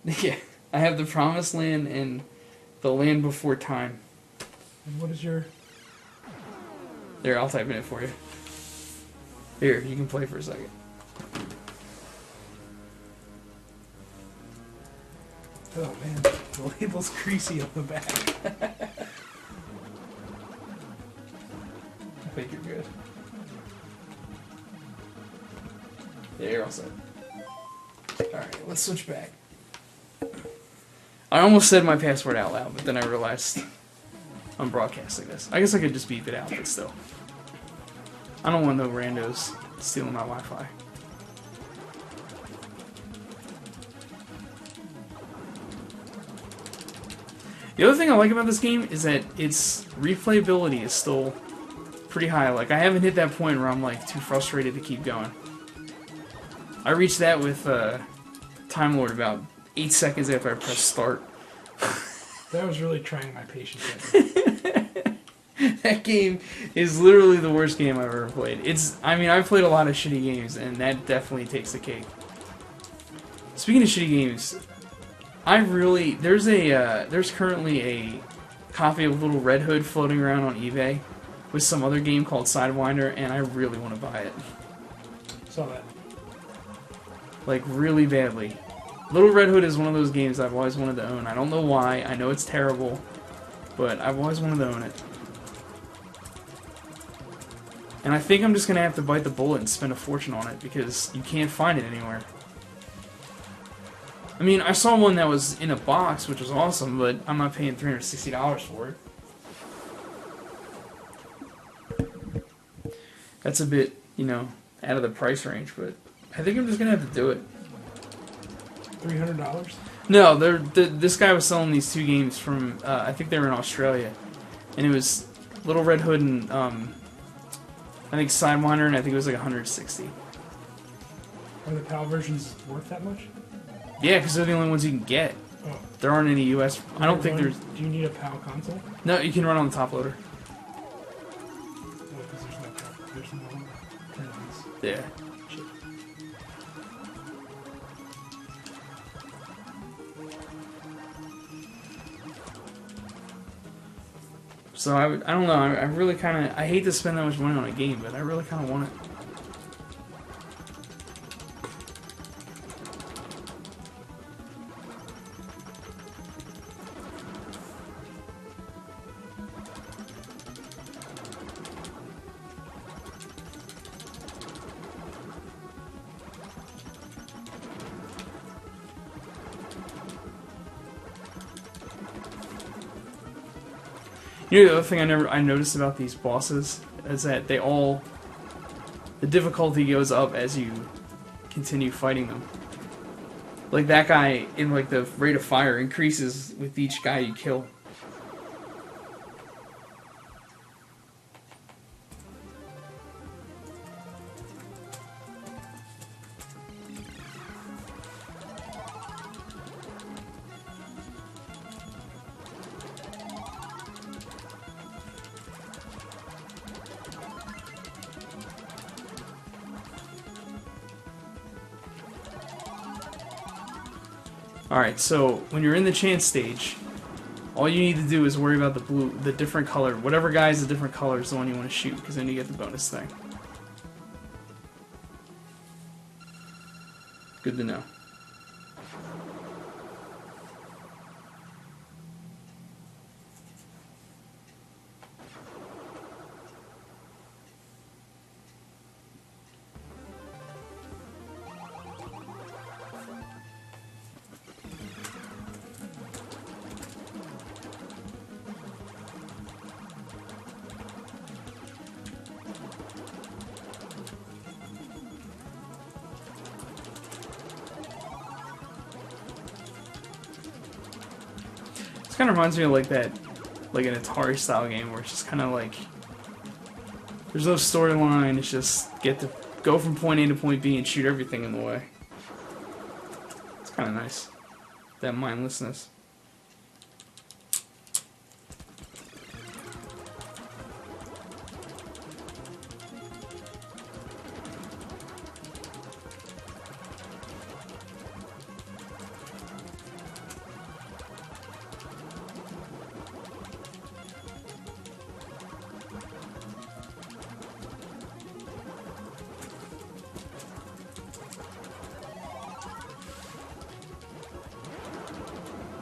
Yeah, I have the Promised Land and the Land Before Time. And what is your... There, I'll type in it for you. Here, you can play for a second. Oh man, the label's creasy on the back. I think you're good. Yeah, you're all set. Alright, let's switch back. I almost said my password out loud, but then I realized I'm broadcasting this. I guess I could just beep it out, but still. I don't want no randos stealing my Wi-Fi. The other thing I like about this game is that its replayability is still pretty high. Like, I haven't hit that point where I'm, like, too frustrated to keep going. I reached that with Time Lord about 8 seconds after I pressed start. That was really trying my patience. That game is literally the worst game I've ever played. I mean, I've played a lot of shitty games, and that definitely takes the cake. Speaking of shitty games, there's currently a copy of Little Red Hood floating around on eBay with some other game called Sidewinder, and I really want to buy it. Saw that. Like, really badly. Little Red Hood is one of those games I've always wanted to own. I don't know why. I know it's terrible, but I've always wanted to own it. And I think I'm just going to have to bite the bullet and spend a fortune on it, because you can't find it anywhere. I mean, I saw one that was in a box, which was awesome, but I'm not paying $360 for it. That's a bit, you know, out of the price range, but I think I'm just going to have to do it. $300? No, this guy was selling these two games from, I think they were in Australia. And it was Little Red Hood and, I think Sidewinder, and I think it was like $160. Are the PAL versions worth that much? Yeah, because they're the only ones you can get. Oh. There aren't any US. I don't think there's. Do you need a PAL console? No, you can run on the top loader. Oh, because there's no PAL. There's no turn-ons. Yeah. Shit. So I don't know. I really kind of. I hate to spend that much money on a game, but I really kind of want it. You know, the other thing I noticed about these bosses is that the difficulty goes up as you continue fighting them. Like that guy, in like the rate of fire increases with each guy you kill. Alright, so when you're in the chance stage, all you need to do is worry about the different color. Whatever guy is a different color is the one you want to shoot, because then you get the bonus thing. Good to know. Kind of reminds me of like that, like an Atari style game where it's just kind of like there's no storyline. It's just get to go from point A to point B and shoot everything in the way. It's kind of nice, that mindlessness.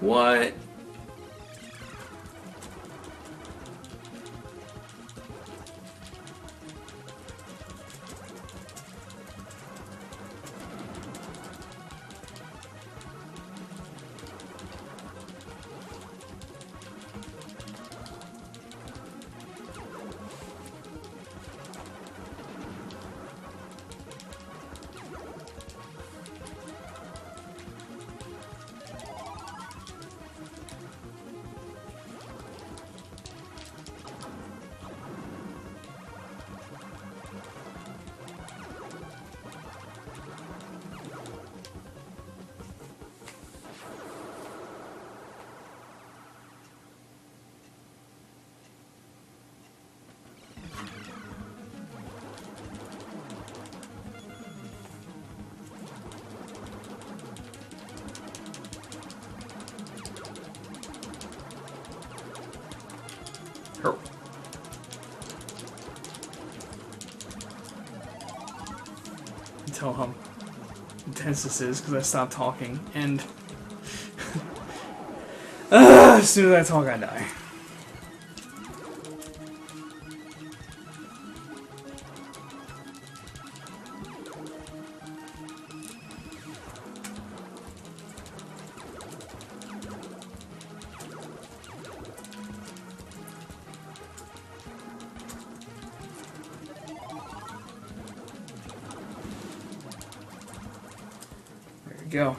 What? Her. You tell how intense this is because I stopped talking, and as soon as I talk, I die. Go.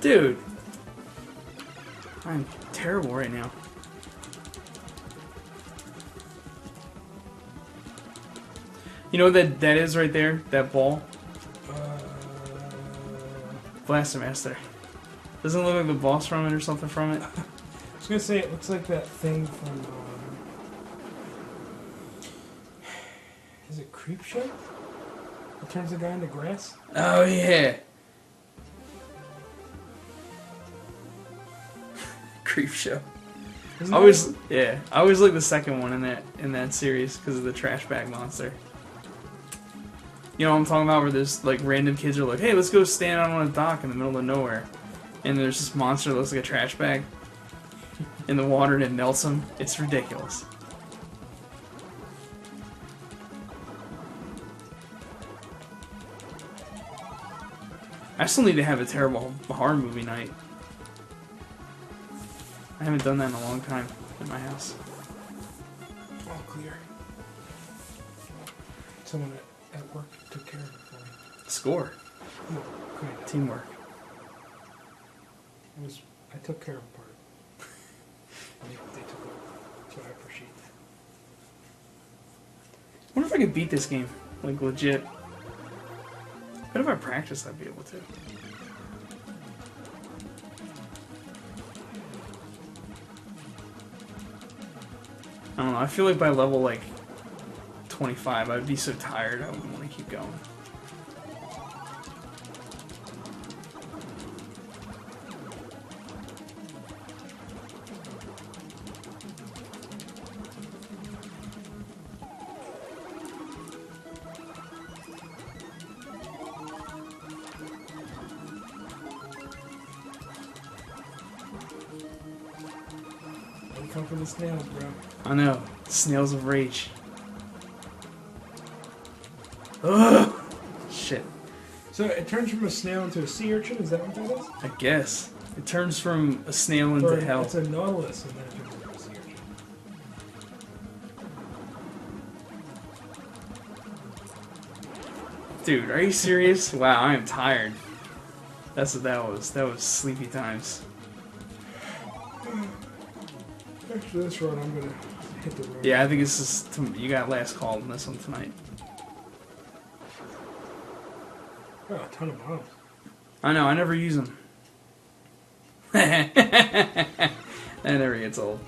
Dude, I'm terrible right now. You know what that is right there? That ball? Blaster Master. Doesn't it look like the boss from it or something from it? I was gonna say it looks like that thing from. Is it Creepshow? It turns the guy into grass. Oh yeah. Creepshow. I always like the second one in that series because of the trash bag monster. You know what I'm talking about? Where there's like random kids are like, "Hey, let's go stand out on a dock in the middle of nowhere," and there's this monster that looks like a trash bag in the water and it melts them. It's ridiculous. I still need to have a terrible horror movie night. I haven't done that in a long time at my house. All clear. Someone at work took care of it for me. Score. No, kind of. Teamwork. I took care of part of it. They took over. So I appreciate that. I wonder if I could beat this game. Like, legit. But if I practiced, I'd be able to. I don't know, I feel like by level, like, 25, I'd be so tired I wouldn't want to keep going. Come for the snails, bro. I know. Snails of Rage. Ugh! Shit. So it turns from a snail into a sea urchin? Is that what that is? I guess. It turns from a snail into hell. It's a nautilus and then it turns into a sea urchin. Dude, are you serious? Wow, I am tired. That's what that was. That was sleepy times. After this run, I'm gonna hit the road. Yeah, I think this is... You got last call on this one tonight. Oh, a ton of bombs. I know, I never use them. That never gets old.